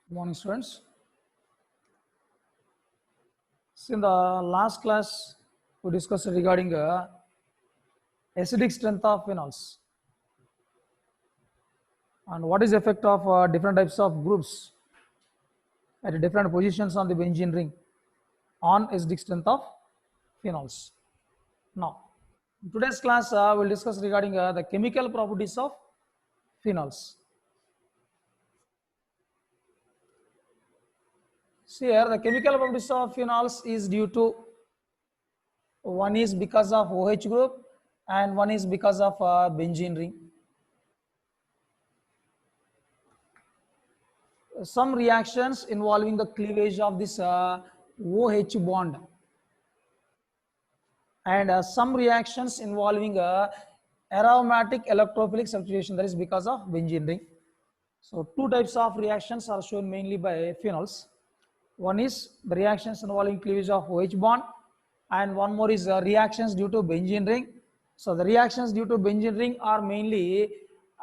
Good morning, students. So in the last class, we discussed regarding acidic strength of phenols and what is the effect of different types of groups at different positions on the benzene ring on acidic strength of phenols. Now, in today's class, we'll discuss regarding the chemical properties of phenols. See here, the chemical properties of phenols is due to one is because of OH group and one is because of benzene ring. Some reactions involving the cleavage of this OH bond and some reactions involving aromatic electrophilic substitution, that is because of benzene ring. So two types of reactions are shown mainly by phenols. One is the reactions involving cleavage of OH bond and one more is reactions due to benzene ring. So the reactions due to benzene ring are mainly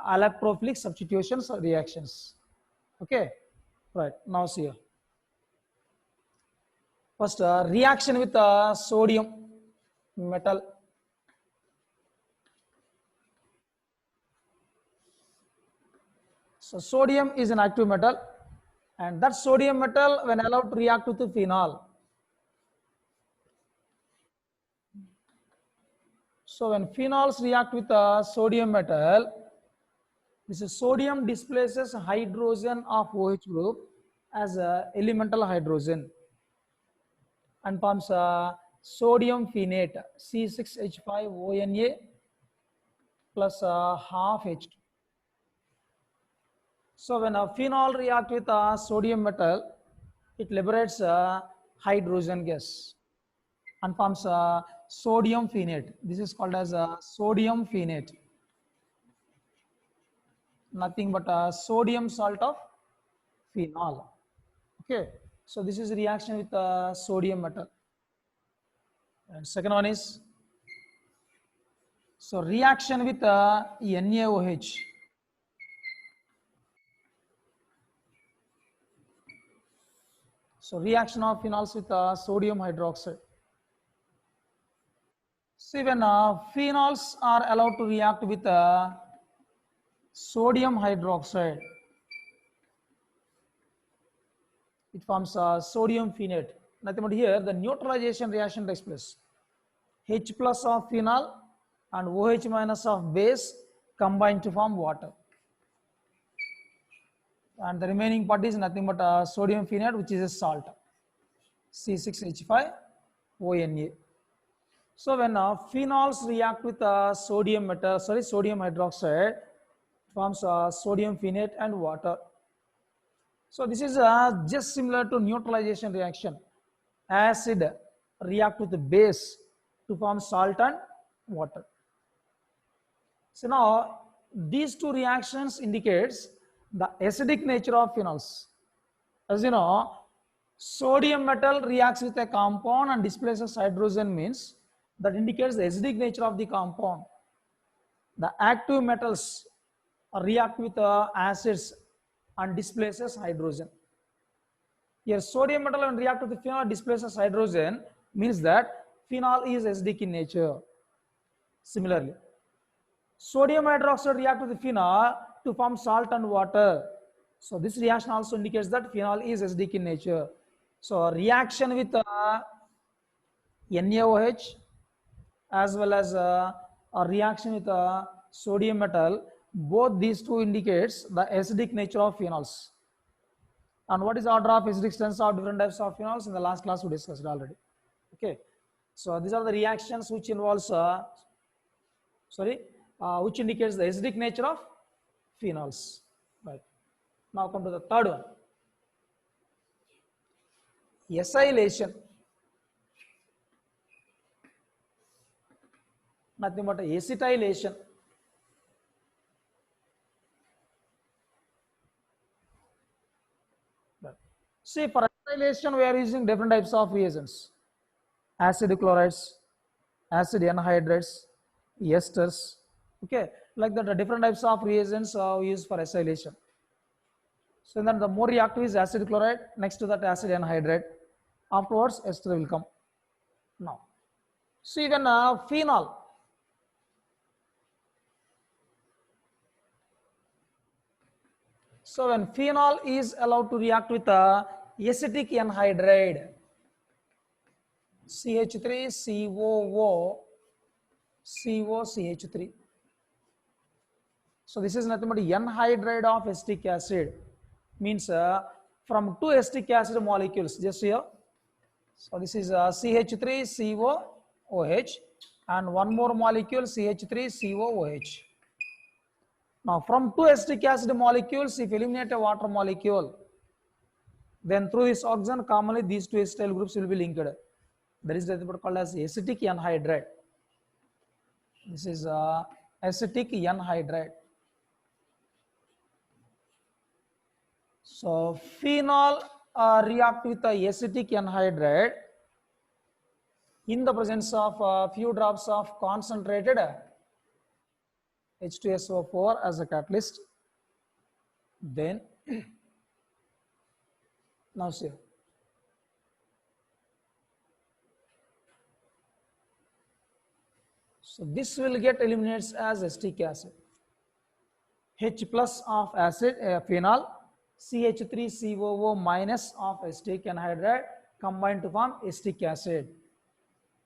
electrophilic substitutions or reactions. Okay, right, now see here. First, reaction with sodium metal. So sodium is an active metal, and that sodium metal, when allowed to react with the phenol. So when phenols react with sodium metal, this is sodium displaces hydrogen of OH group as elemental hydrogen and forms sodium phenate C6H5ONa plus half H2. So when a phenol reacts with a sodium metal, it liberates hydrogen gas and forms sodium phenate. This is called as sodium phenate. Nothing but sodium salt of phenol. Okay, so this is reaction with sodium metal. And second one is so reaction with NaOH. So reaction of phenols with sodium hydroxide. See, when phenols are allowed to react with sodium hydroxide, it forms sodium phenate. Nothing but here the neutralization reaction takes place. H plus of phenol and OH minus of base combine to form water. And the remaining part is nothing but sodium phenate, which is a salt, C6H5ONa. So when phenols react with sodium hydroxide, it forms sodium phenate and water. So this is just similar to neutralization reaction. Acid react with the base to form salt and water. So now these two reactions indicates the acidic nature of phenols. As you know, sodium metal reacts with a compound and displaces hydrogen, means that indicates the acidic nature of the compound. The active metals react with acids and displaces hydrogen. Here sodium metal when react with the phenol displaces hydrogen, means that phenol is acidic in nature. Similarly, sodium hydroxide react with the phenol to form salt and water. So this reaction also indicates that phenol is acidic in nature. So reaction with NaOH as well as a reaction with sodium metal, both these two indicates the acidic nature of phenols. And what is the order of acidic strengths of different types of phenols? In the last class we discussed it already. Okay, so these are the reactions which involves which indicates the acidic nature of phenols. Right. Now come to the third one, acylation. Nothing but acetylation. Right. See, for acylation we are using different types of reagents: acid chlorides, acid anhydrides, esters. Okay, like that, different types of reagents we use for acylation. So then the more reactive is acid chloride, next to that acid anhydride. Afterwards, ester will come. Now, see when phenol. So when phenol is allowed to react with acetic anhydride, CH3, COO, COCH3. So this is nothing but anhydride of acetic acid. Means from two acetic acid molecules, just here. So this is CH3COOH and one more molecule CH3COOH. Now from two acetic acid molecules, if eliminate a water molecule, then through this oxygen commonly these two acetyl groups will be linked. That is what called as acetic anhydride. This is acetic anhydride. So phenol react with the acetic anhydride in the presence of a few drops of concentrated H2SO4 as a catalyst. Then now see. So this will get eliminated as acetic acid. H plus of acid phenol, CH3COO minus of acetic anhydride combined to form acetic acid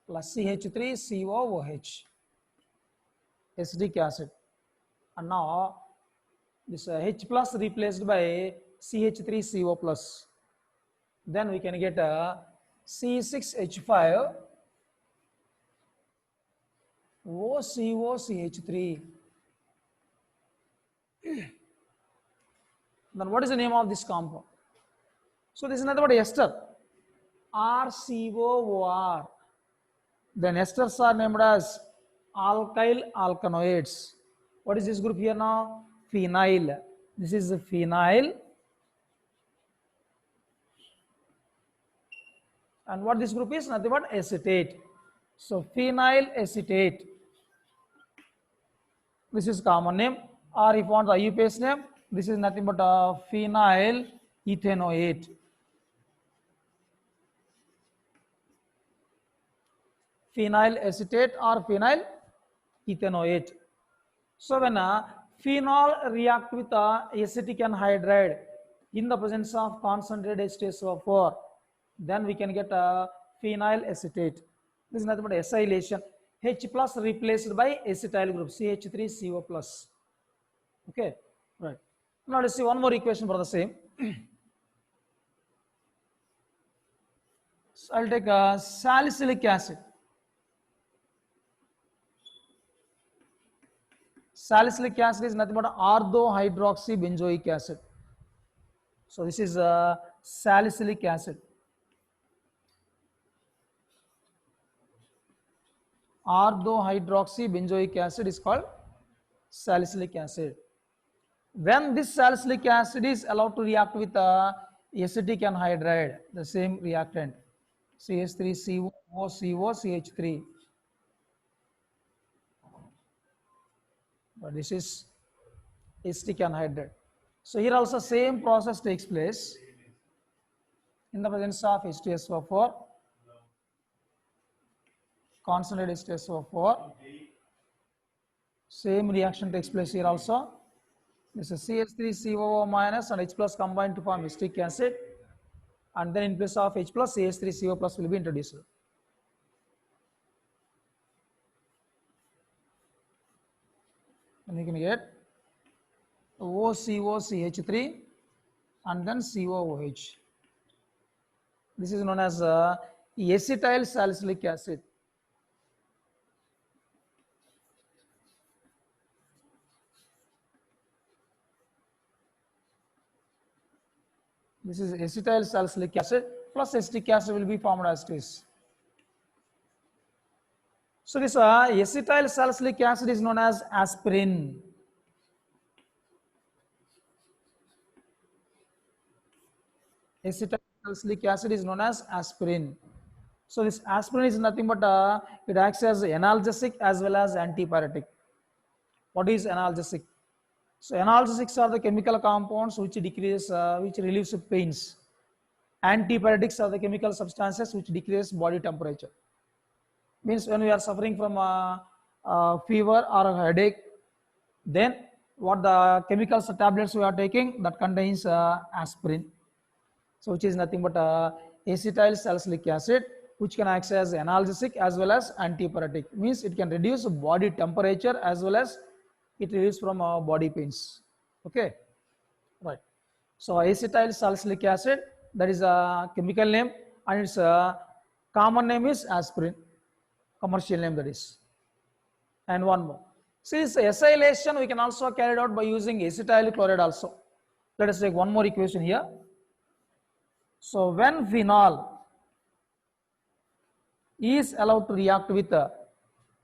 plus CH3COOH, acetic acid. And now this H plus replaced by CH3CO plus. Then we can get a C6H5 OCOCH3. Then what is the name of this compound? So this is nothing but ester, RCOOR. Then esters are named as alkyl alkanoids. What is this group here now? Phenyl. This is phenyl. And what this group is? Nothing but acetate. So phenyl acetate. This is common name. Or if you want the IUPAC name, this is nothing but phenyl ethanoate. Phenyl acetate or phenyl ethanoate. So when phenol react with acetic anhydride in the presence of concentrated H2SO4, then we can get phenyl acetate. This is nothing but acylation. H plus replaced by acetyl group CH3CO plus. Okay, right. Now let's see one more equation for the same. So I'll take salicylic acid. Salicylic acid is nothing but orthohydroxybenzoic acid. So this is salicylic acid. Orthohydroxybenzoic acid is called salicylic acid. When this salicylic acid is allowed to react with acetic anhydride, the same reactant, CH3COCOCH3. But this is acetic anhydride. So here also same process takes place in the presence of H2SO4, concentrated H2SO4. Same reaction takes place here also. This is CH3COO minus and H plus combined to form acetic acid, and then in place of H plus CH3CO plus will be introduced. And we can get OCOCH3 and then COOH. This is known as acetyl salicylic acid. This is acetyl salicylic acid plus acetic acid will be formed as this. So this acetyl salicylic acid is known as aspirin. Acetyl salicylic acid is known as aspirin. So this aspirin is nothing but it acts as analgesic as well as antipyretic. What is analgesic? So analgesics are the chemical compounds which which relieves pains. Antipyretics are the chemical substances which decrease body temperature. Means when we are suffering from a fever or a headache, then what the chemicals tablets we are taking that contains aspirin. So which is nothing but acetyl salicylic acid, which can act as analgesic as well as antipyretic. Means it can reduce body temperature as well as it relieves from body pains. Okay, right. So acetyl salicylic acid, that is a chemical name, and its common name is aspirin, commercial name that is. And one more. Since acylation we can also carry it out by using acetyl chloride also. Let us take one more equation here. So when phenol is allowed to react with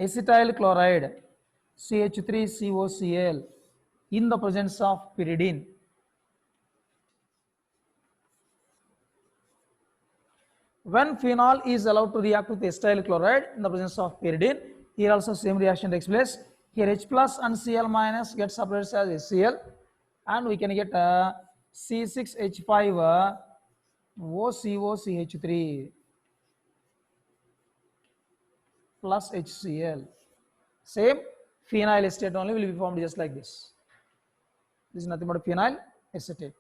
acetyl chloride CH3COCl in the presence of pyridine, when phenol is allowed to react with acetyl chloride in the presence of pyridine, here also same reaction takes place. Here H plus and Cl minus get separated as HCl, and we can get C6H5 OCOCH3 plus HCl. Same phenyl acetate only will be formed just like this. This is nothing but phenyl acetate.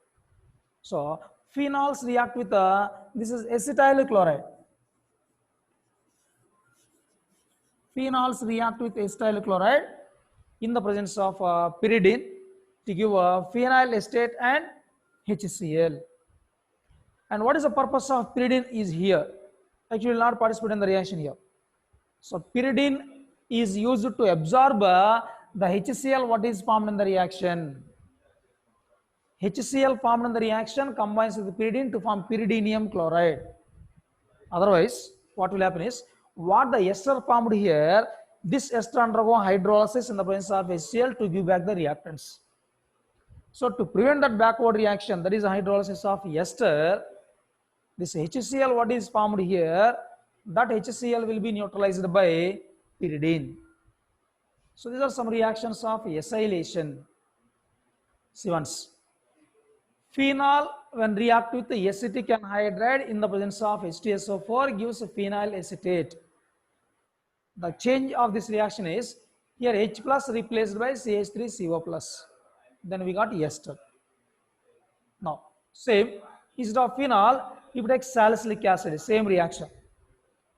So phenols react with this is acetyl chloride. Phenols react with acetyl chloride in the presence of pyridine to give phenyl acetate and HCl. And what is the purpose of pyridine is here? Actually, will not participate in the reaction here. So pyridine is used to absorb the HCl what is formed in the reaction. HCl formed in the reaction combines with pyridine to form pyridinium chloride. Otherwise, what will happen is, what the ester formed here, this ester undergo hydrolysis in the presence of HCl to give back the reactants. So to prevent that backward reaction, that is hydrolysis of ester, this HCl what is formed here, that HCl will be neutralized by pyridine. So these are some reactions of acylation. See once. Phenol when react with the acetic anhydride in the presence of H2SO4 gives phenyl acetate. The change of this reaction is here H plus replaced by CH3CO plus. Then we got ester. Now same instead of phenol, if you take salicylic acid, same reaction.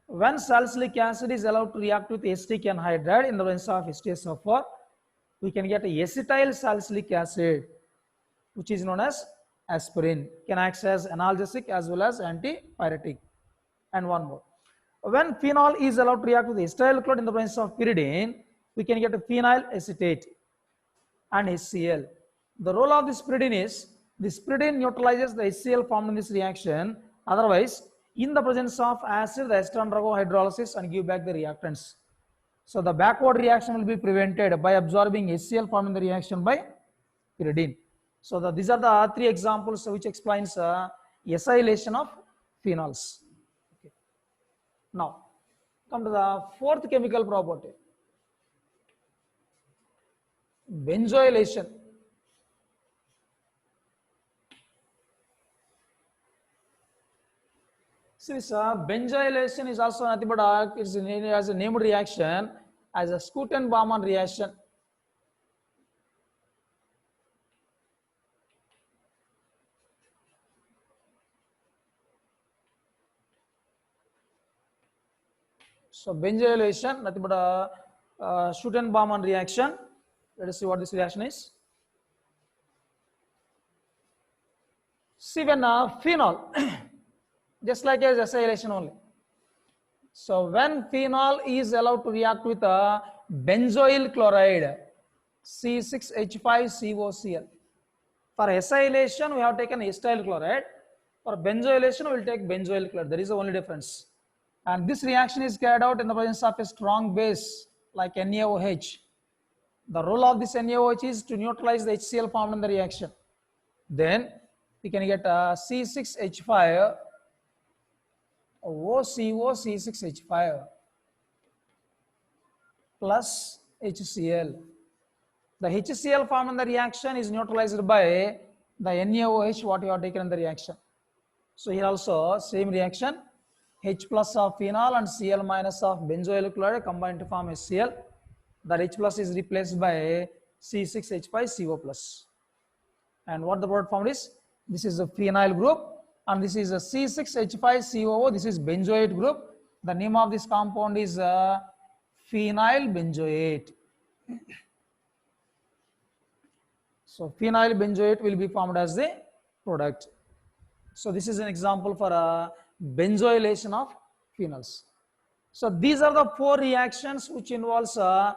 When salicylic acid is allowed to react with acetic anhydride in the presence of H2SO4, we can get acetyl salicylic acid, which is known as aspirin, can act as analgesic as well as antipyretic. And one more. When phenol is allowed to react with acetyl chloride in the presence of pyridine, we can get a phenyl acetate and HCl. The role of this pyridine is, this pyridine neutralizes the HCl formed in this reaction. Otherwise, in the presence of acid, the ester undergo hydrolysis and give back the reactants. So the backward reaction will be prevented by absorbing HCl formed in the reaction by pyridine. So these are the three examples which explains acylation of phenols. Okay. Now, come to the fourth chemical property, benzoylation. So this benzoylation is also nothing but it's as a named reaction as a Schouten-Baumann reaction. So benzoylation, nothing but a Schouten-Baumann reaction. Let us see what this reaction is. See when phenol, just like as acylation only. So when phenol is allowed to react with benzoyl chloride, C6H5COCl. For acylation, we have taken acetyl chloride. For benzoylation, we will take benzoyl chloride. There is the only difference. And this reaction is carried out in the presence of a strong base like NaOH. The role of this NaOH is to neutralize the HCl formed in the reaction. Then we can get C6H5 OCOC6H5 plus HCl. The HCl formed in the reaction is neutralized by the NaOH what you have taken in the reaction. So here also same reaction, H plus of phenol and Cl minus of benzoyl chloride combined to form HCl. That H plus is replaced by C6H5CO plus. And what the product formed is, this is a phenyl group and this is a C6H5COO, this is benzoate group. The name of this compound is phenyl benzoate. So phenyl benzoate will be formed as the product. So this is an example for a benzoylation of phenols. So these are the four reactions which involves a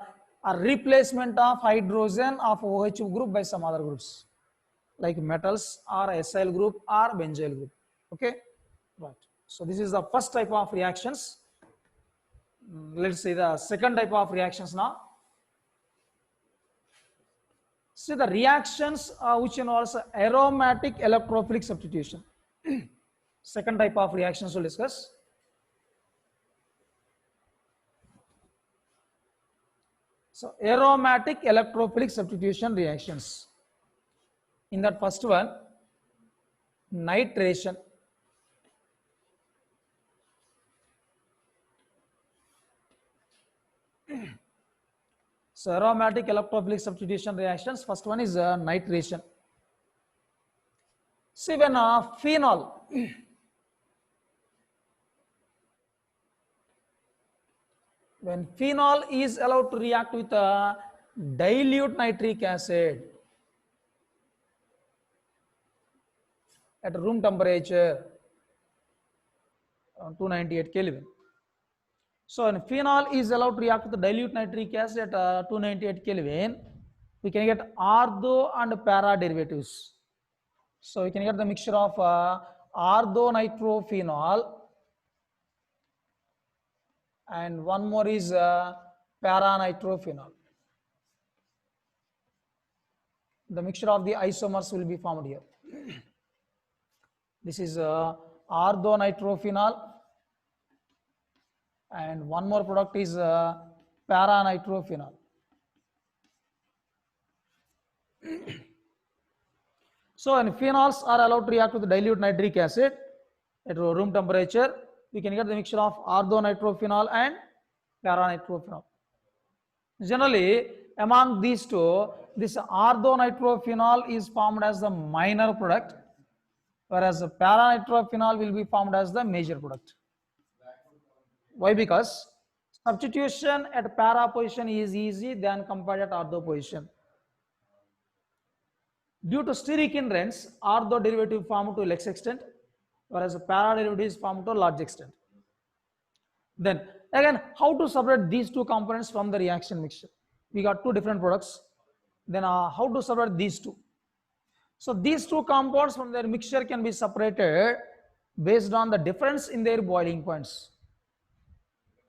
replacement of hydrogen of OH group by some other groups like metals or acyl group or benzyl group. Okay, right. So this is the first type of reactions. Let's see the second type of reactions now. See the reactions which involves aromatic electrophilic substitution. Second type of reactions we'll discuss. So aromatic electrophilic substitution reactions. In that first one, nitration. So aromatic electrophilic substitution reactions, first one is nitration. See when phenol when phenol is allowed to react with dilute nitric acid at room temperature 298 Kelvin. So when phenol is allowed to react with the dilute nitric acid at 298 Kelvin, we can get ortho and para derivatives. So we can get the mixture of orthonitrophenol and one more is paranitrophenol. The mixture of the isomers will be formed here. This is orthonitrophenol and one more product is paranitrophenol. So when phenols are allowed to react with dilute nitric acid at room temperature, we can get the mixture of orthonitrophenol and paranitrophenol. Generally, among these two, this orthonitrophenol is formed as the minor product, whereas the paranitrophenol will be formed as the major product. Why? Because substitution at para position is easy than compared at ortho position. Due to steric hindrance, ortho derivative formed to less extent, whereas the para derivative is formed to large extent. Then again, how to separate these two components from the reaction mixture? We got two different products. Then how to separate these two? So these two compounds from their mixture can be separated based on the difference in their boiling points.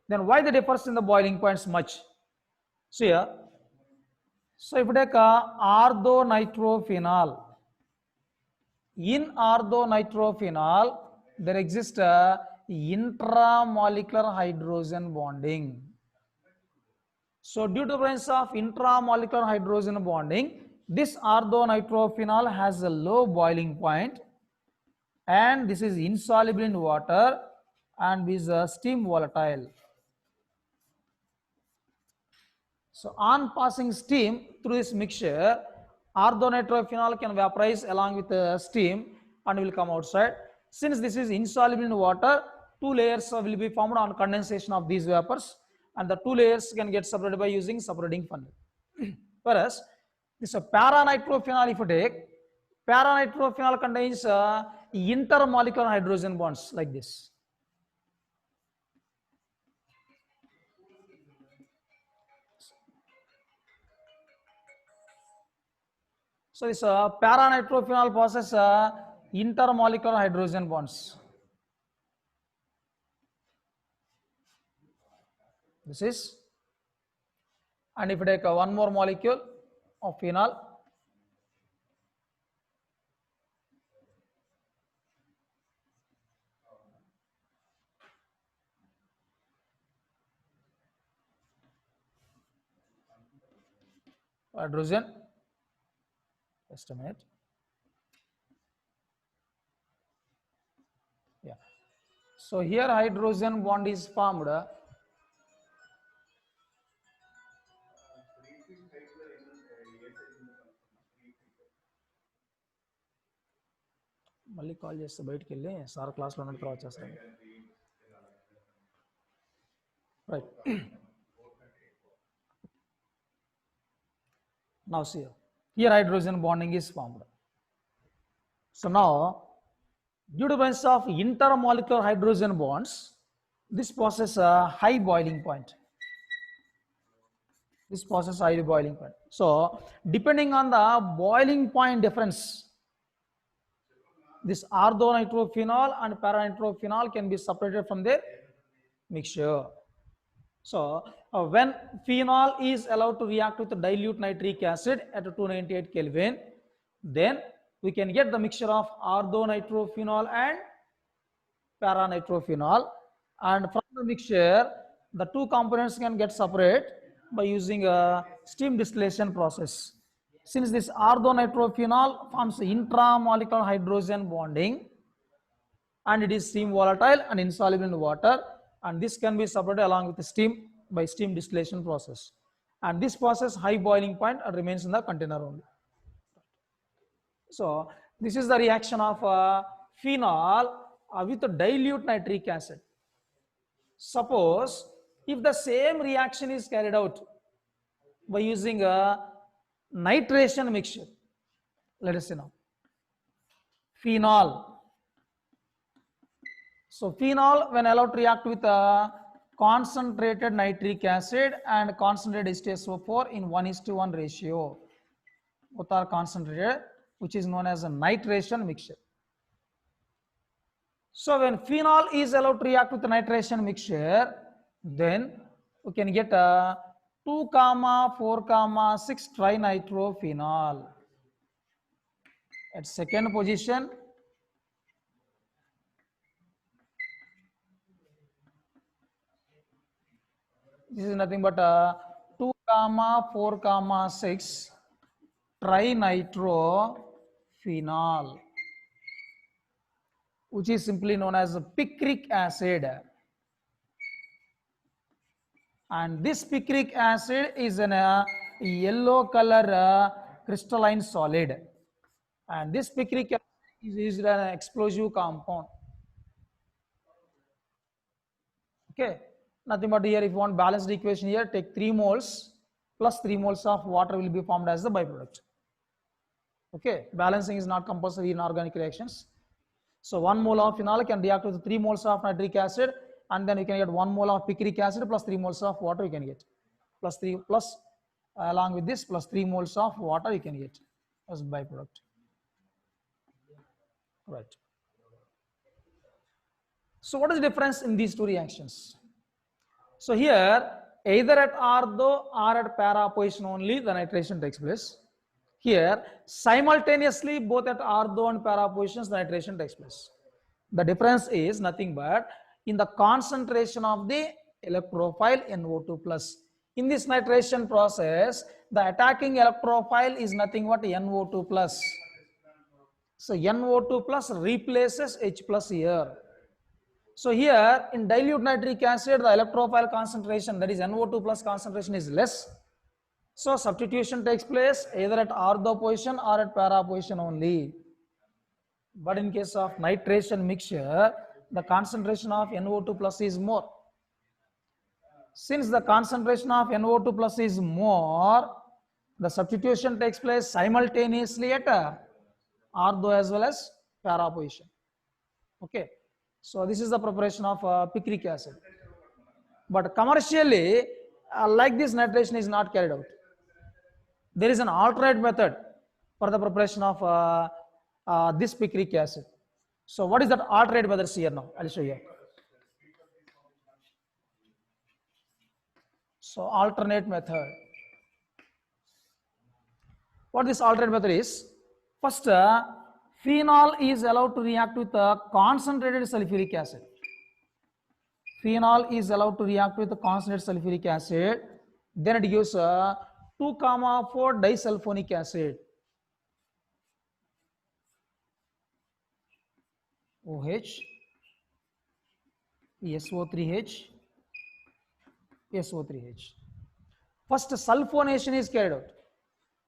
Then why the difference in the boiling points much? So here, so if you take orthonitrophenol, in orthonitrophenol there exists intramolecular hydrogen bonding. So due to the presence of intramolecular hydrogen bonding, this orthonitrophenol has a low boiling point and this is insoluble in water and is steam volatile. So on passing steam through this mixture, orthonitrophenol can vaporize along with steam and will come outside. Since this is insoluble in water, two layers will be formed on condensation of these vapors and the two layers can get separated by using separating funnel. Whereas this paranitrophenol, if you take, paranitrophenol contains intermolecular hydrogen bonds like this. So this paranitrophenol possesses intermolecular hydrogen bonds. This is, and if you take one more molecule of phenol, hydrogen, just a minute. Yeah. So here hydrogen bond is formed. మళ్ళీ call చేస్తే బయటికి వెళ్ళి sir క్లాస్లో ఉన్న తర్వాత చేస్తాను. Right. Now see here hydrogen bonding is formed. So now due to presence of intermolecular hydrogen bonds, this possesses a high boiling point. This possesses high boiling point. So depending on the boiling point difference, this orthonitrophenol and paranitrophenol can be separated from their mixture. So when phenol is allowed to react with dilute nitric acid at 298 Kelvin, then we can get the mixture of orthonitrophenol and paranitrophenol, and from the mixture the two components can get separate by using a steam distillation process. Since this orthonitrophenol forms intramolecular hydrogen bonding and it is steam volatile and insoluble in water, and this can be separated along with the steam by steam distillation process, and this process high boiling point and remains in the container only. So this is the reaction of phenol with dilute nitric acid. Suppose if the same reaction is carried out by using a nitration mixture, let us see now. Phenol. So phenol, when allowed to react with a concentrated nitric acid and concentrated H2SO4 in 1:1 ratio, both are concentrated, which is known as a nitration mixture. So when phenol is allowed to react with the nitration mixture, then we can get a 2,4,6 trinitrophenol. At second position, this is nothing but 2,4,6 trinitrophenol, which is simply known as picric acid. And this picric acid is in a yellow color crystalline solid, and this picric acid is used as an explosive compound. Okay, nothing but here if you want balanced equation, here take 3 moles plus 3 moles of water will be formed as the byproduct. Okay, balancing is not compulsory in organic reactions. So 1 mole of phenol can react with 3 moles of nitric acid, and then you can get 1 mole of picric acid plus 3 moles of water you can get, plus 3 plus along with this plus 3 moles of water you can get as byproduct. Right. So what is the difference in these two reactions? So here either at ortho or at para position only the nitration takes place. Here simultaneously both at ortho and para positions the nitration takes place. The difference is nothing but in the concentration of the electrophile NO2 plus. In this nitration process, the attacking electrophile is nothing but NO2 plus. So NO2 plus replaces H plus here. So here in dilute nitric acid, the electrophile concentration, that is NO2 plus concentration, is less. So substitution takes place either at ortho position or at para position only. But in case of nitration mixture, the concentration of NO2 plus is more. Since the concentration of NO2 plus is more, the substitution takes place simultaneously at ortho as well as para position. Okay, so this is the preparation of picric acid. But commercially, like this nitration is not carried out. There is an alternate method for the preparation of this picric acid. So what is that alternate method here now? I'll show you. So alternate method. What this alternate method is? First, phenol is allowed to react with concentrated sulfuric acid. Phenol is allowed to react with concentrated sulfuric acid. Then it gives 2,4 disulfonic acid. OH, SO3H, SO3H. First, sulfonation is carried out.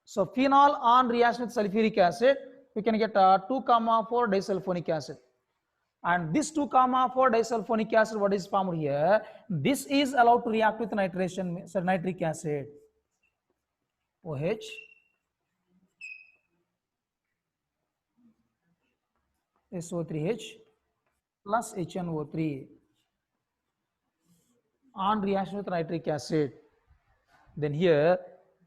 So phenol on reaction with sulfuric acid, we can get 2,4 disulfonic acid. And this 2,4 disulfonic acid, what is formed here? This is allowed to react with nitric acid. OH, SO3H plus HNO3 on reaction with nitric acid. Then here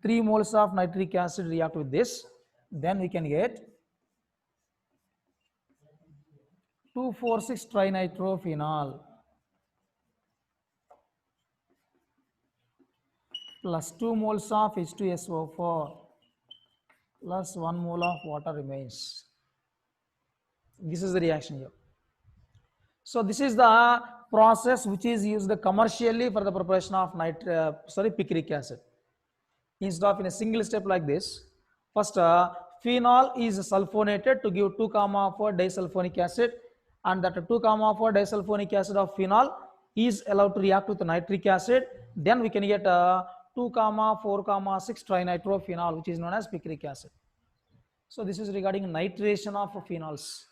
3 moles of nitric acid react with this. Then we can get 2,4,6 trinitrophenol plus 2 moles of H2SO4 plus 1 mole of water remains. This is the reaction here. So this is the process which is used commercially for the preparation of picric acid. Instead of in a single step like this, first phenol is sulfonated to give 2,4 disulfonic acid, and that 2,4 disulfonic acid of phenol is allowed to react with nitric acid. Then we can get 2,4,6 trinitrophenol, which is known as picric acid. So this is regarding nitration of phenols.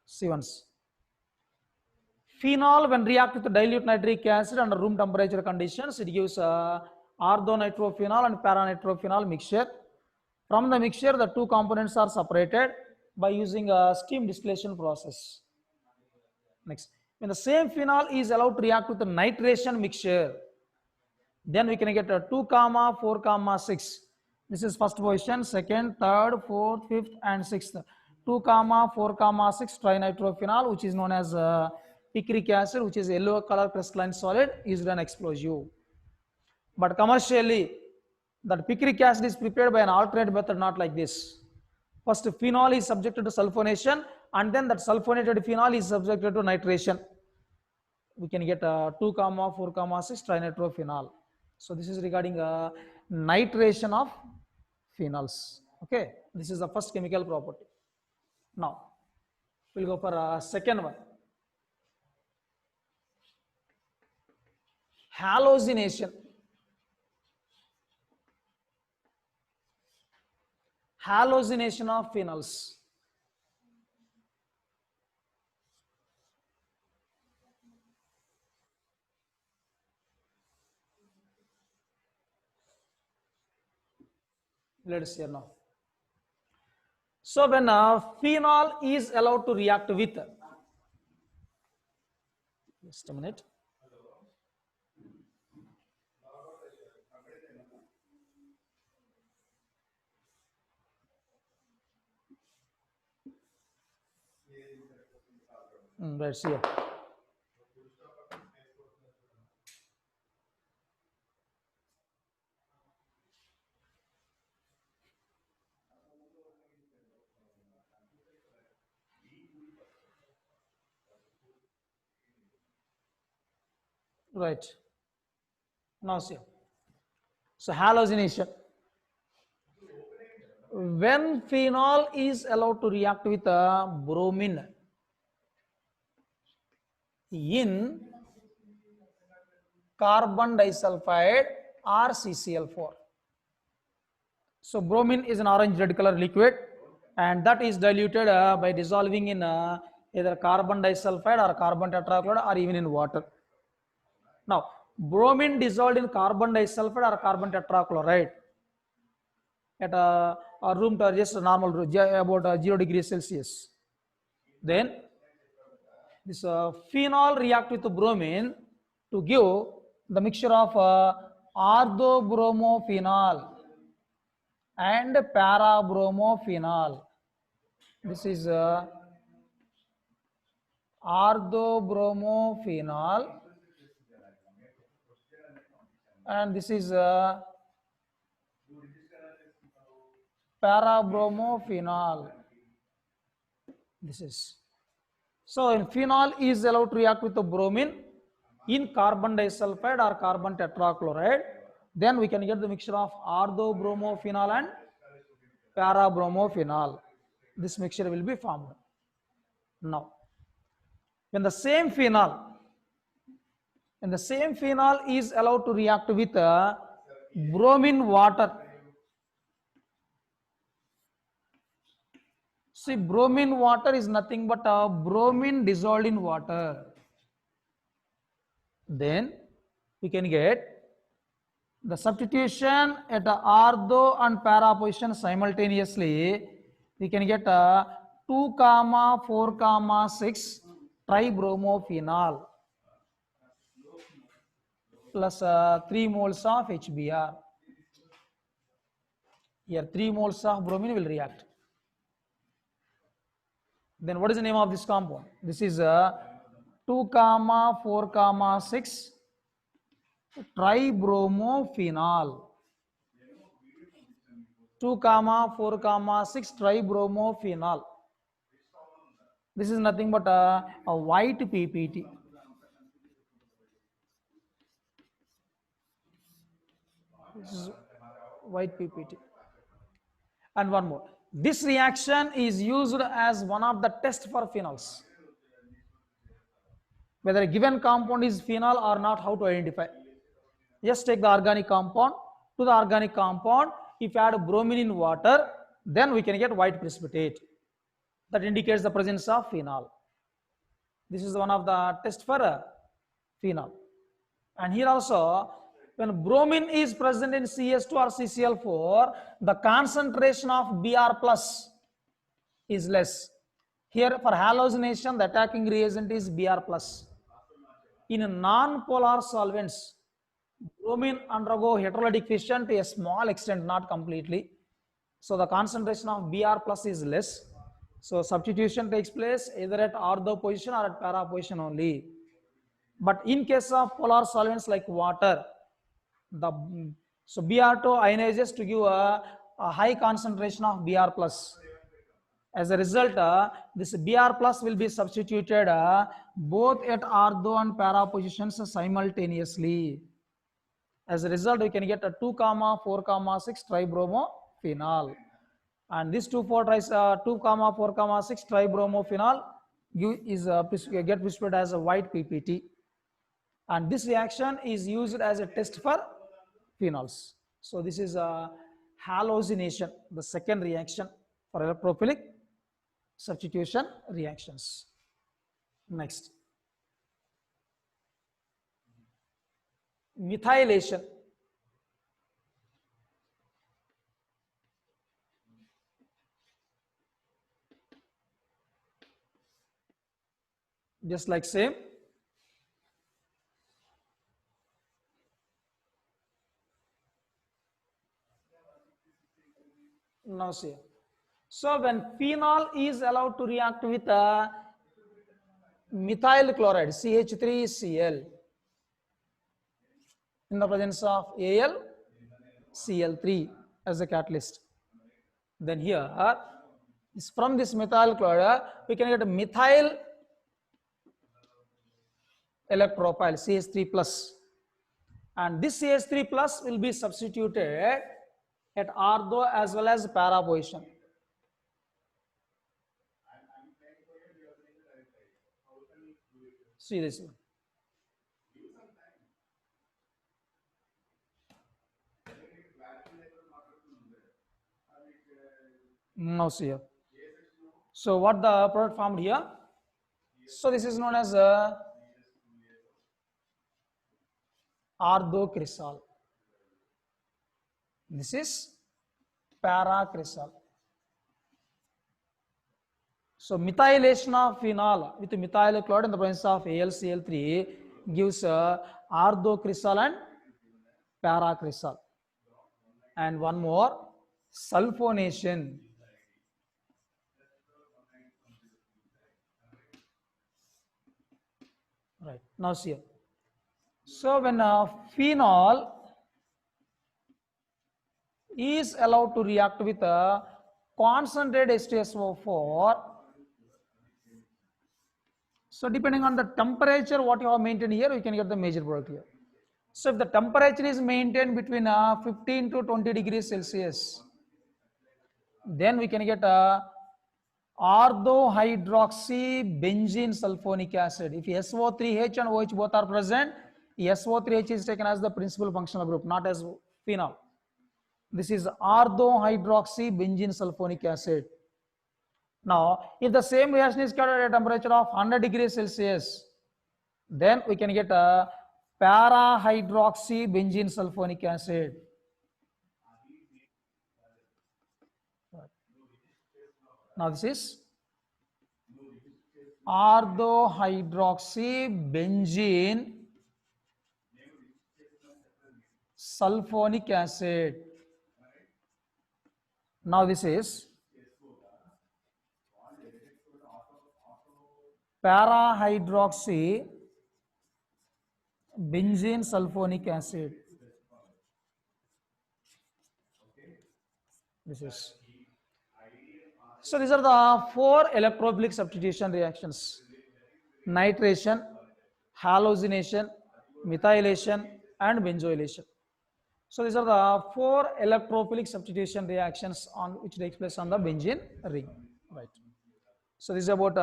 See once. Phenol, when react with dilute nitric acid under room temperature conditions, it gives orthonitrophenol and paranitrophenol mixture. From the mixture, the two components are separated by using a steam distillation process. Next, when the same phenol is allowed to react with the nitration mixture, then we can get a 2,4,6. This is first position, second, third, fourth, fifth, and sixth. 2,4,6 trinitrophenol, which is known as picric acid, which is yellow color crystalline solid, used an explosive. But commercially, that picric acid is prepared by an alternate method, not like this. First, phenol is subjected to sulfonation, and then that sulfonated phenol is subjected to nitration. We can get 2,4,6 trinitrophenol. So this is regarding nitration of phenols. Okay, this is the first chemical property. Now, we'll go for a second one. Halogenation. Halogenation of phenols. Let us hear now. So when phenol is allowed to react with, just a minute. Let's see. Right. Now see. So halogenation. When phenol is allowed to react with bromine in carbon disulfide or CCl4. So bromine is an orange red color liquid, and that is diluted by dissolving in either carbon disulfide or carbon tetrachloride or even in water. Now, bromine dissolved in carbon disulfide or carbon tetrachloride at a room temperature, just normal about 0 degrees Celsius. Then this phenol react with bromine to give the mixture of orthobromophenol and parabromophenol. This is orthobromophenol, and this is parabromophenol. This is. So phenol is allowed to react with the bromine in carbon disulfide or carbon tetrachloride then we can get the mixture of orthobromophenol and parabromophenol. This mixture will be formed. Now, when the same phenol is allowed to react with bromine water. See, bromine water is nothing but bromine dissolved in water. Then we can get the substitution at ortho and para position simultaneously. We can get 2, 4, 6 tribromophenol plus 3 moles of HBr. Here 3 moles of bromine will react. Then what is the name of this compound? This is 2, 4, 6 tribromophenol. 2, 4, 6 tribromophenol. This is nothing but a white PPT. This is white PPT. And one more. This reaction is used as one of the tests for phenols. Whether a given compound is phenol or not, how to identify. Just take the organic compound. To the organic compound, if you add bromine in water, then we can get white precipitate. That indicates the presence of phenol. This is one of the tests for phenol. And here also, when bromine is present in CS2 or CCl4, the concentration of Br plus is less. Here for halogenation, the attacking reagent is Br plus. In non-polar solvents, bromine undergo heterolytic fission to a small extent, not completely. So the concentration of Br plus is less. So substitution takes place either at ortho position or at para position only. But in case of polar solvents like water, so Br2 ionizes to give a high concentration of Br plus. As a result, this Br plus will be substituted both at ortho and para positions simultaneously. As a result, we can get a 2, 4, 6 tribromophenol. And this 2, 4, 6 tribromophenol get precipitated as a white PPT. And this reaction is used as a test for phenols. So this is a halogenation, the second reaction for electrophilic substitution reactions. Next, methylation. Just like same. Now see. So when phenol is allowed to react with methyl chloride, CH3Cl, in the presence of AlCl3 as a catalyst, then here from this methyl chloride we can get a methyl electropile CH3 plus, and this CH3 plus will be substituted at ortho as well as para position. See this one. Now see here. So what the product formed here? So this is known as ardocresol. This is paracresol. So methylation of phenol with methyl chloride in the presence of AlCl3 gives ardocresol and paracresol. And one more, sulfonation. Right, now see here. So when phenol is allowed to react with a concentrated H2SO4, so depending on the temperature what you have maintained here, we can get the major product here. So if the temperature is maintained between 15 to 20 degrees Celsius, then we can get orthohydroxybenzene sulfonic acid. If SO3H and OH both are present, SO3H is taken as the principal functional group, not as phenol. This is orthohydroxybenzene sulfonic acid. Now, if the same reaction is carried at a temperature of 100 degrees Celsius, then we can get a parahydroxybenzene sulfonic acid. Now, this is orthohydroxybenzene sulfonic acid. Now, this is parahydroxybenzene sulfonic acid. This is. So these are the 4 electrophilic substitution reactions: nitration, halogenation, methylation, and benzoylation. So these are the 4 electrophilic substitution reactions on which takes place on the benzene ring. Right. So this is about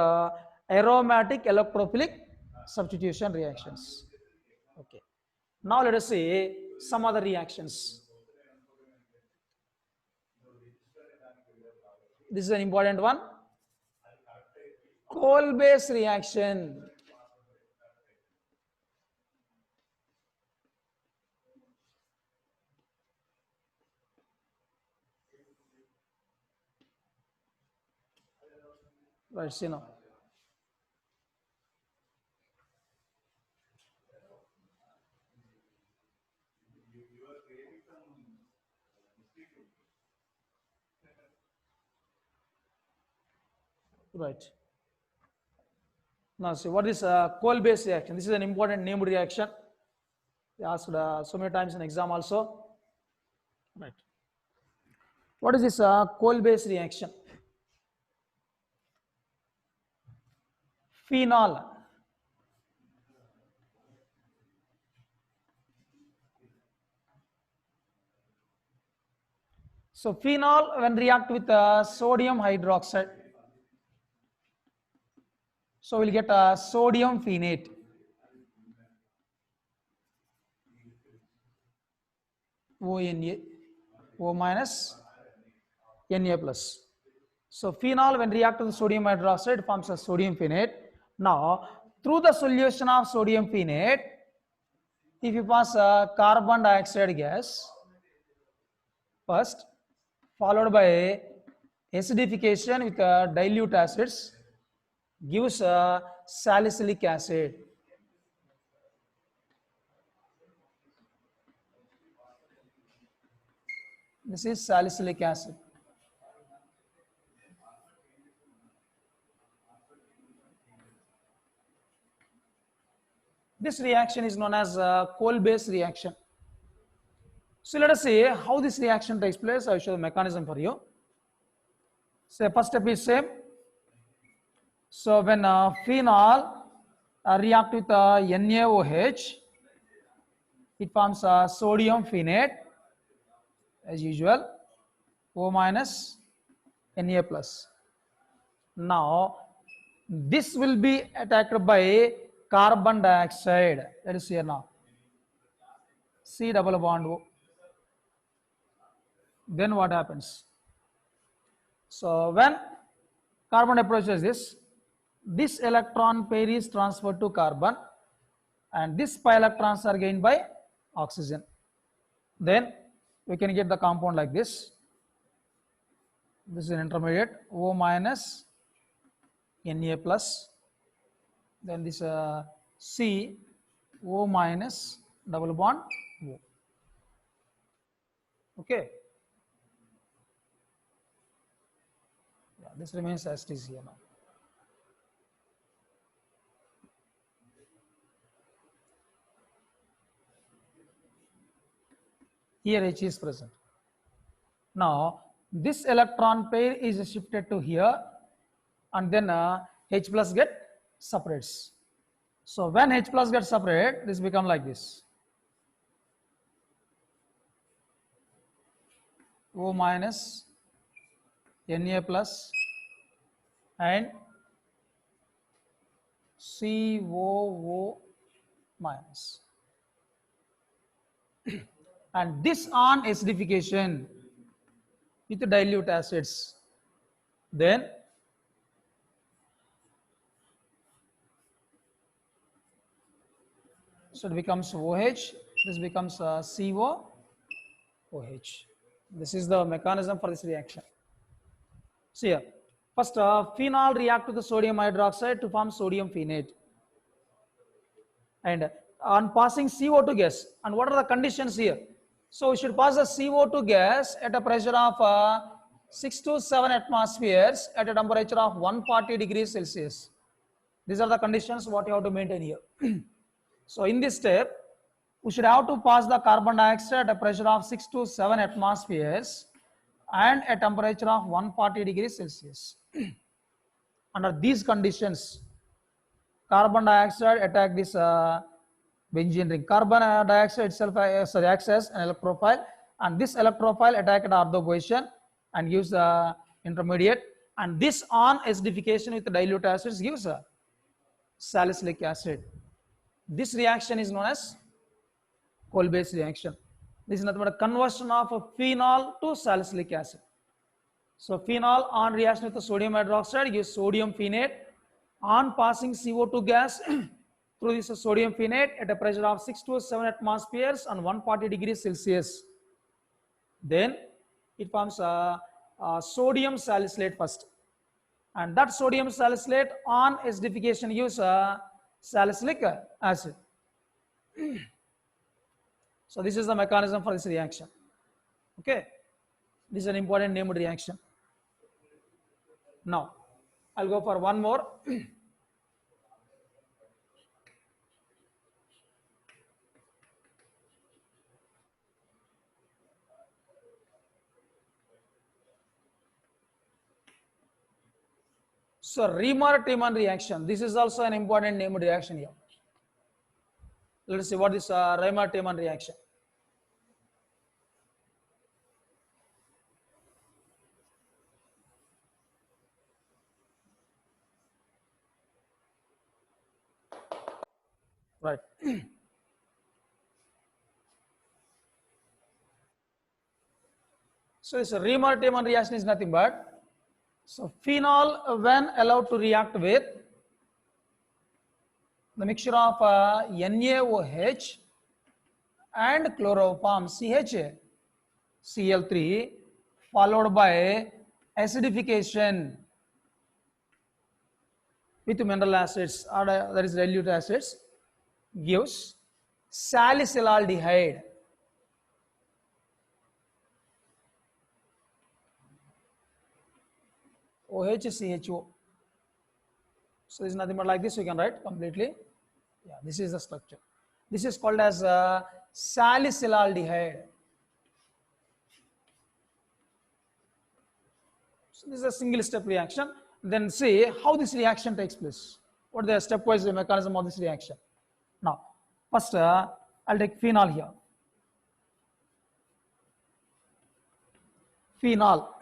aromatic electrophilic substitution reactions. Okay. Now let us see some other reactions. This is an important one. Coal-base reaction. Right, see now. Right. Now see, what is coal-base reaction? This is an important named reaction. They asked so many times in exam also. Right. What is this coal-base reaction? Phenol. So phenol, when react with sodium hydroxide, so we'll get sodium phenate. ONA, O minus, Na plus. So phenol, when react with sodium hydroxide, forms a sodium phenate. Now, through the solution of sodium phenate, if you pass carbon dioxide gas first, followed by acidification with dilute acids, gives salicylic acid. This is salicylic acid. This reaction is known as coal-base reaction. So let us see how this reaction takes place. I will show the mechanism for you. So first step is same. So when phenol react with NaOH, it forms sodium phenate as usual, O minus, Na plus. Now this will be attacked by carbon dioxide. Let us see here now. C double bond O. Then what happens? So when carbon approaches this electron pair is transferred to carbon, and this pi electrons are gained by oxygen. Then we can get the compound like this. This is an intermediate, O minus, Na plus. Then this C, O minus, double bond O. Okay. Yeah, this remains as it is here now. Here H is present. Now this electron pair is shifted to here, and then H plus get separates. So when H plus gets separate, this become like this. O minus, Na plus, and COO minus. And this on acidification with dilute acids, then so it becomes OH, this becomes COOH. This is the mechanism for this reaction. See here, first phenol react with the sodium hydroxide to form sodium phenate, and on passing CO2 gas, and what are the conditions here? So we should pass the CO2 gas at a pressure of 6 to 7 atmospheres at a temperature of 140 degrees Celsius. These are the conditions what you have to maintain here. So in this step, we should have to pass the carbon dioxide at a pressure of 6 to 7 atmospheres and a temperature of 140 degrees Celsius. Under these conditions, carbon dioxide attack this benzene ring. Carbon dioxide itself acts as an electrophile, and this electrophile attack at ortho position and gives the intermediate, and this on acidification with dilute acids gives salicylic acid. This reaction is known as Kolbe's reaction. This is nothing but a conversion of a phenol to salicylic acid. So phenol on reaction with the sodium hydroxide gives sodium phenate. On passing CO2 gas through this sodium phenate at a pressure of 6 to 7 atmospheres and 140 degrees Celsius, then it forms a sodium salicylate first, and that sodium salicylate on acidification gives salicylic acid. So this is the mechanism for this reaction. Okay, this is an important named reaction. Now I'll go for one more. So Riemann-Tiemann reaction. This is also an important named reaction here. Let us see what is Riemann-Tiemann reaction. Right. So this Riemann-Tiemann reaction is nothing but, so phenol when allowed to react with the mixture of NaOH and chloroform CHCl3 followed by acidification with mineral acids or that is dilute acids gives salicylaldehyde. OHCHO. So this is nothing but like this, you can write completely. Yeah, this is the structure. This is called as salicylaldehyde. So this is a single step reaction. Then see how this reaction takes place. What the stepwise mechanism of this reaction. Now, first I'll take phenol here. Phenol.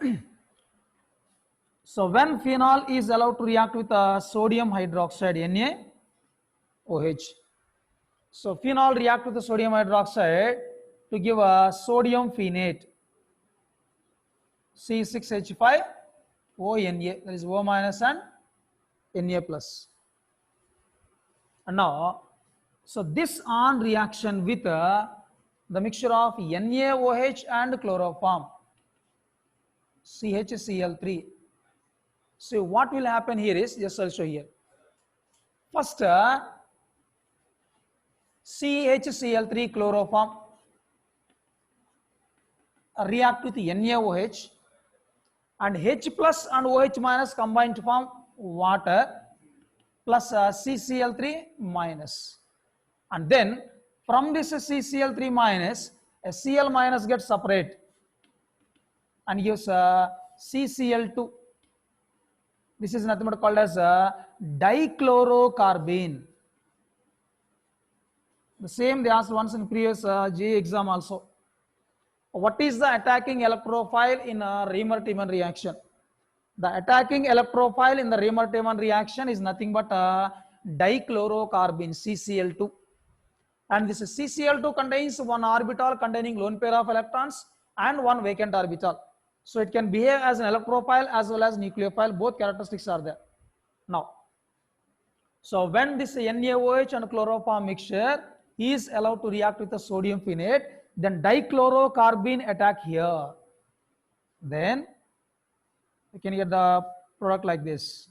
So when phenol is allowed to react with sodium hydroxide NaOH. So phenol react with the sodium hydroxide to give a sodium phenate C6H5ONa, that is O minus and Na plus. And now, so this on reaction with the mixture of NaOH and chloroform CHCl3. So what will happen here is, just I'll show here. First CHCl3 chloroform react with NaOH, and H plus and OH minus combine to form water plus CCl3 minus, and then from this CCl3 minus a Cl minus gets separate and gives CCl2. This is nothing but called as dichlorocarbene. The same they asked once in previous JEE exam also. What is the attacking electrophile in a Riemann-Tiemann reaction? The attacking electrophile in the Riemann-Tiemann reaction is nothing but a dichlorocarbene, CCl2. And this CCl2 contains one orbital containing lone pair of electrons and one vacant orbital. So it can behave as an electrophile as well as nucleophile. Both characteristics are there. Now, so when this NaOH and chloroform mixture is allowed to react with the sodium phenate, then dichlorocarbene attack here. Then we can get the product like this: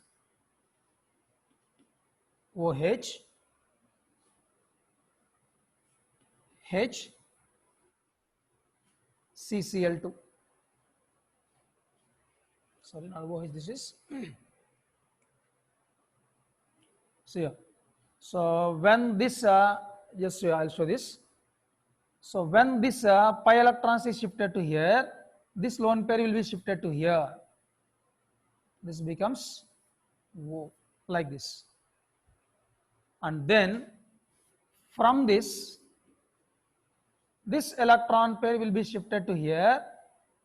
OH, H, CCl2. Sorry, not OH, this is. So here. So when this, just I'll show this. So when this pi electrons is shifted to here, this lone pair will be shifted to here. This becomes O, like this. And then from this electron pair will be shifted to here,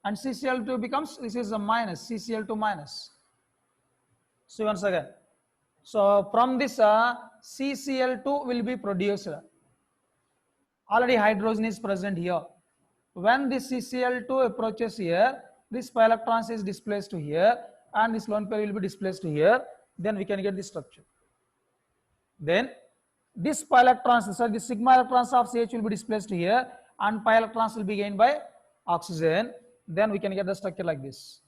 and CCl2 becomes, this is a minus, CCl2 minus. So once again, so from this CCl2 will be produced. Already hydrogen is present here. When this CCl2 approaches here, this pi electrons is displaced to here, and this lone pair will be displaced to here. Then we can get this structure. Then this pi electrons, sorry, the sigma electrons of CH will be displaced to here, and pi electrons will be gained by oxygen. Then we can get the structure like this: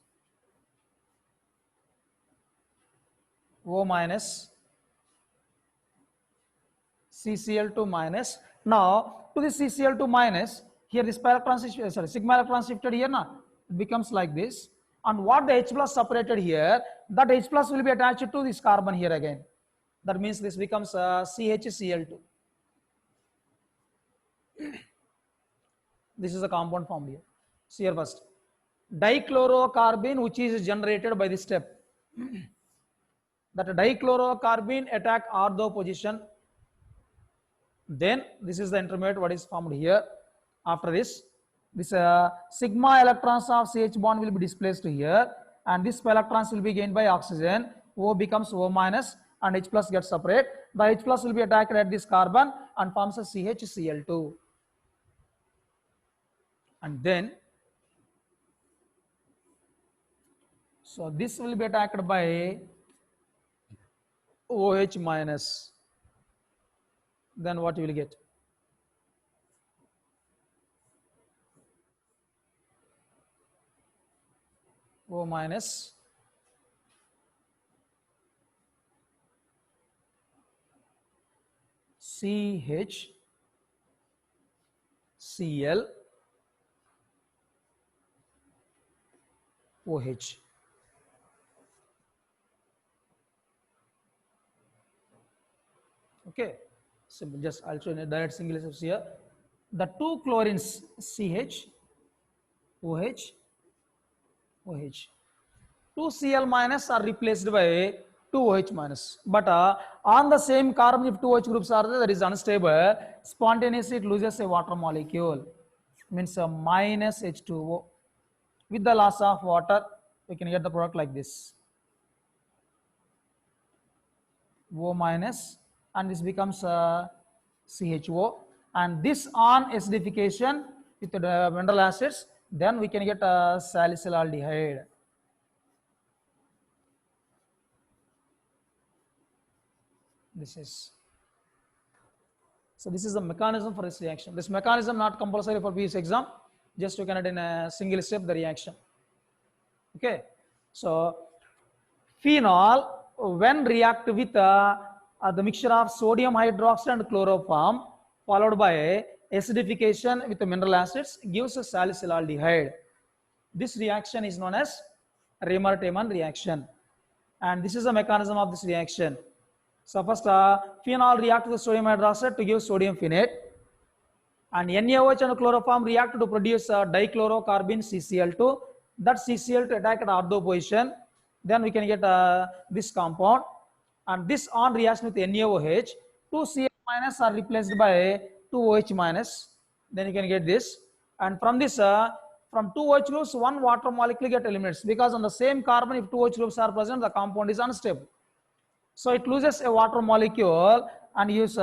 O minus, CCl2 minus. Now to this CCl2 minus, here this pi electrons is, sorry, sigma electrons shifted here now, it becomes like this. And what the H plus separated here, that H plus will be attached to this carbon here again. That means this becomes CHCl2. This is a compound formed here. See here first, dichlorocarbene, which is generated by this step. That dichlorocarbene attack ortho position. Then this is the intermediate what is formed here. After this sigma electrons of CH bond will be displaced to here, and this electrons will be gained by oxygen. O becomes O minus, and H plus gets separate. The H plus will be attacked at this carbon and forms a CHCl2. And then, so this will be attacked by OH minus. Then what you will get? O minus, CH, Cl, OH. Okay, simple. Just I'll show you a direct single steps here. The two chlorines CH, OH, OH. 2 Cl minus are replaced by 2 OH minus. But on the same carbon, if 2 OH groups are there, that is unstable. Spontaneously, it loses a water molecule. Means minus H2O. With the loss of water, we can get the product like this: O minus, and this becomes CHO. And this on acidification with the mineral acids, then we can get salicylaldehyde. This is, so this is the mechanism for this reaction. This mechanism not compulsory for PS exam, just you can add in a single step the reaction. Okay, so phenol when react with the mixture of sodium hydroxide and chloroform followed by acidification with the mineral acids gives a salicylaldehyde. This reaction is known as Riemann-Tiemann reaction, and this is the mechanism of this reaction. So first phenol react with sodium hydroxide to give sodium phenate, and NaOH and chloroform react to produce dichlorocarbene CCl2. That CCl2 attack at ortho position, then we can get this compound, and this on reaction with NaOH, 2 Cl minus are replaced by 2 OH minus, then you can get this. And from this, from two OH groups, one water molecule get eliminates, because on the same carbon, if two OH groups are present, the compound is unstable. So it loses a water molecule and use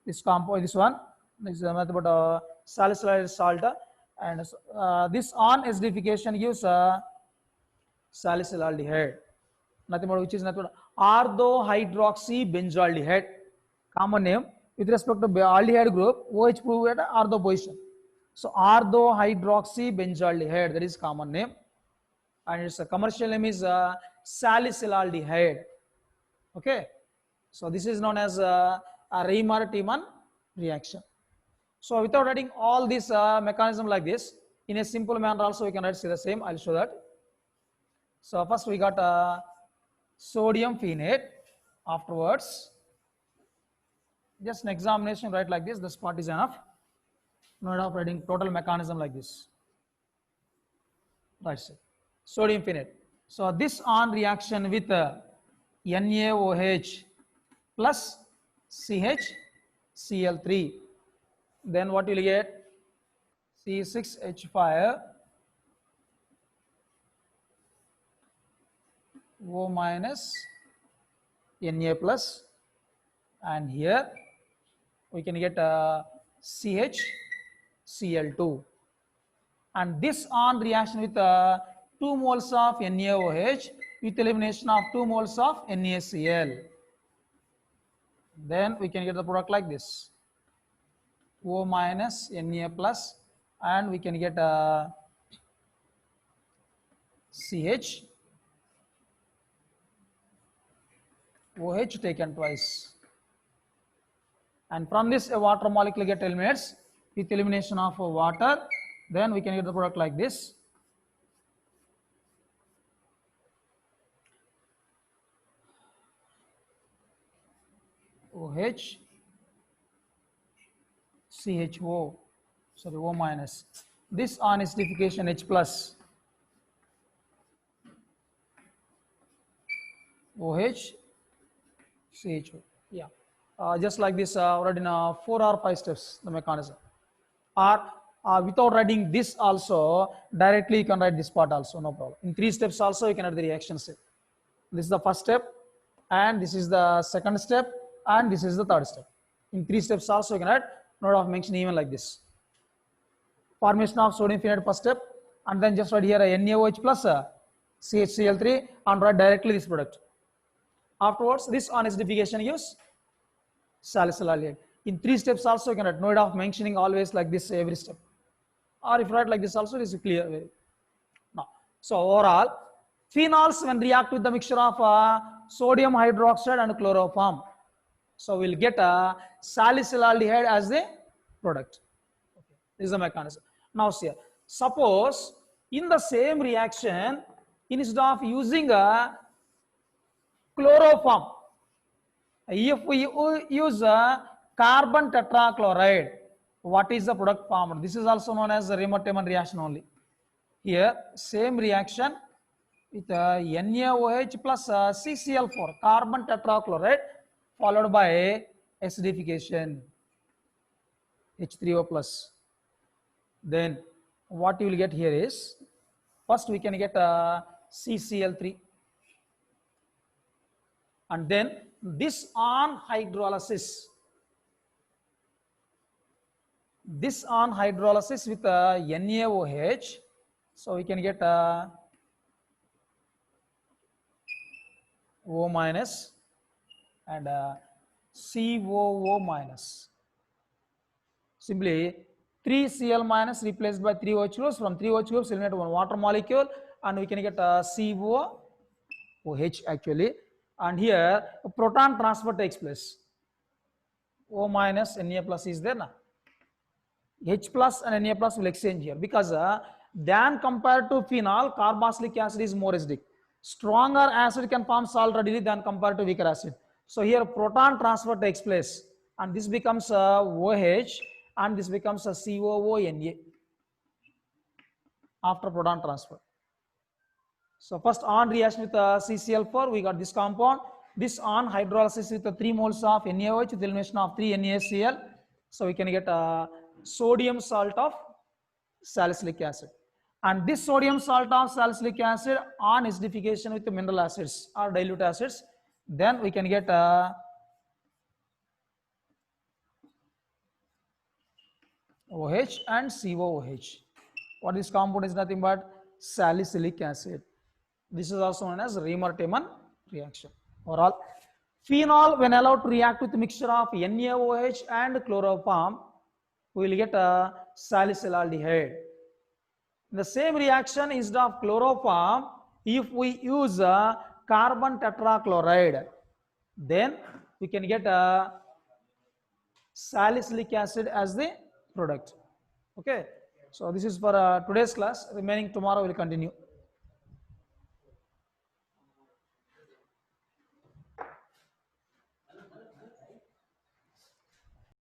this compound, this one. This is a method about salicylic salt, and this on acidification gives salicylaldehyde. Nothing but which is nothing but orthohydroxybenzoaldehyde. Common name with respect to aldehyde group, OH prove at ortho position. So orthohydroxybenzoaldehyde, that is common name, and its commercial name is salicylaldehyde. Okay, so this is known as a Riemann-Tiemann reaction. So without writing all this mechanism like this, in a simple manner also we can write the same. I'll show that. So first we got sodium phenate. Afterwards, just an examination, write like this. This part is enough. No need of writing total mechanism like this. Right, sodium phenate. So this on reaction with NaOH plus CHCl3, then what will you get? C6H5 O minus Na plus, and here we can get CHCl2, and this on reaction with 2 moles of NaOH with elimination of 2 moles of NaCl, then we can get the product like this, O minus Na plus, and we can get CH OH taken twice, and from this a water molecule get eliminates with elimination of water, then we can get the product like this, OH CHO, sorry, O minus, this on acidification H plus, OH CHO, yeah, just like this, already in 4 or 5 steps the mechanism, or without writing this also, directly you can write this part also, no problem. In 3 steps also you can write the reaction step. This is the first step, and this is the second step, and this is the third step. In 3 steps also you can write, note of mention even like this. Formation of sodium phenate first step, and then just write here a NaOH plus CHCl3 and write directly this product. Afterwards, this on acidification gives salicylaldehyde. In 3 steps also you can write, no need of mentioning always like this every step, or if you write like this also, this is clear. Now, so overall, phenols when react with the mixture of sodium hydroxide and chloroform, so we'll get a salicylaldehyde as the product. Okay. This is the mechanism. Now see, suppose in the same reaction, instead of using a chloroform, if we use carbon tetrachloride, what is the product formed? This is also known as the Riemann-Tiemann reaction only. Here, same reaction with NaOH plus CCl4, carbon tetrachloride, followed by acidification, H3O plus. Then what you will get here is, first we can get CCl3, and then this on hydrolysis, with NaOH, so we can get O minus and COO minus. Simply 3Cl minus replaced by 3 OH groups. From 3 OH groups eliminate one water molecule, and we can get COOH actually. And here a proton transfer takes place. O minus Na plus is there now. H plus and Na plus will exchange here, because than compared to phenol, carboxylic acid is more acidic. Stronger acid can form salt readily than compared to weaker acid. So here proton transfer takes place, and this becomes OH, and this becomes a COONA after proton transfer. So first on reaction with CCl4, we got this compound. This on hydrolysis with 3 moles of NaOH with elimination of 3 NaCl. So we can get sodium salt of salicylic acid. And this sodium salt of salicylic acid on acidification with mineral acids or dilute acids, then we can get OH and COOH. What this compound is nothing but salicylic acid. This is also known as Riemann-Tiemann reaction. Overall, phenol when allowed to react with a mixture of NaOH and chloroform, we will get a salicylaldehyde. The same reaction instead of chloroform, if we use carbon tetrachloride, then we can get a salicylic acid as the product. Okay, so this is for today's class. Remaining tomorrow will continue.